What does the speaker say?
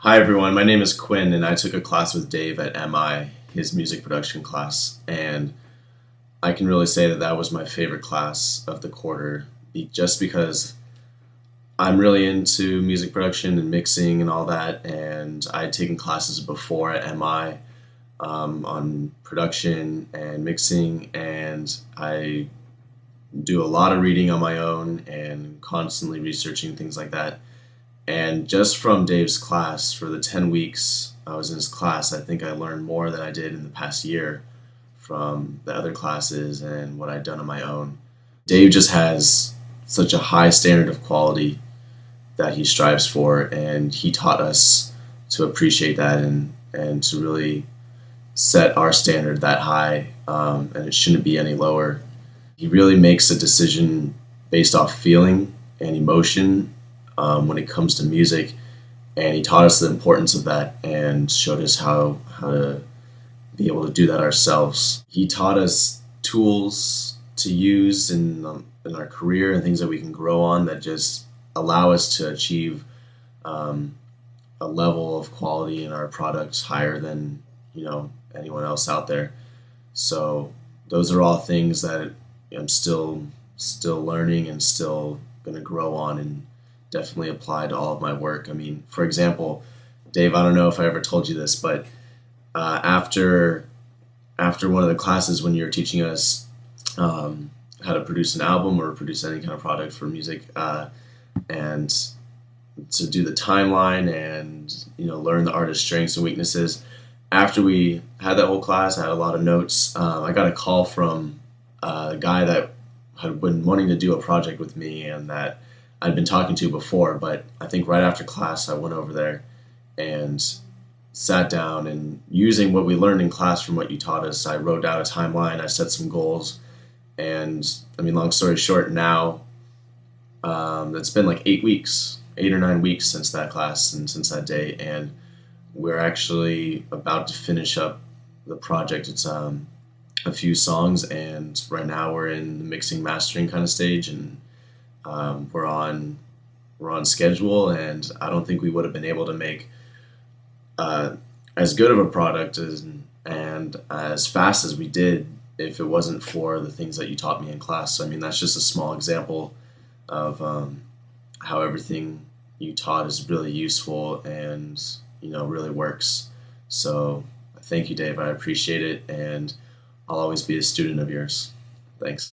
Hi everyone, my name is Quinn and I took a class with Dave at MI, his music production class, and I can really say that that was my favorite class of the quarter just because I'm really into music production and mixing and all that, and I had taken classes before at MI on production and mixing, and I do a lot of reading on my own and constantly researching things like that. And just from Dave's class, for the 10 weeks I was in his class, I think I learned more than I did in the past year from the other classes and what I'd done on my own. Dave just has such a high standard of quality that he strives for, and he taught us to appreciate that and to really set our standard that high, and it shouldn't be any lower. He really makes a decision based off feeling and emotion when it comes to music, and he taught us the importance of that and showed us how to be able to do that ourselves. He taught us tools to use in our career and things that we can grow on that just allow us to achieve a level of quality in our products higher than anyone else out there. So those are all things that I'm still learning and still going to grow on and definitely apply to all of my work. I mean, for example, Dave, I don't know if I ever told you this, but after one of the classes when you were teaching us how to produce an album or produce any kind of product for music, and to do the timeline and learn the artist's strengths and weaknesses. After we had that whole class, I had a lot of notes. I got a call from a guy that had been wanting to do a project with me and that I'd been talking to before, but I think right after class I went over there and sat down, and using what we learned in class from what you taught us, I wrote out a timeline, I set some goals, and I mean, long story short, now it's been like 8 weeks, 8 or 9 weeks since that class and since that day, and we're actually about to finish up the project. It's a few songs, and right now we're in the mixing mastering kind of stage, and we're on schedule, and I don't think we would have been able to make as good of a product and as fast as we did if it wasn't for the things that you taught me in class. So I mean, that's just a small example of how everything you taught is really useful and really works. So thank you, Dave. I appreciate it, and I'll always be a student of yours. Thanks.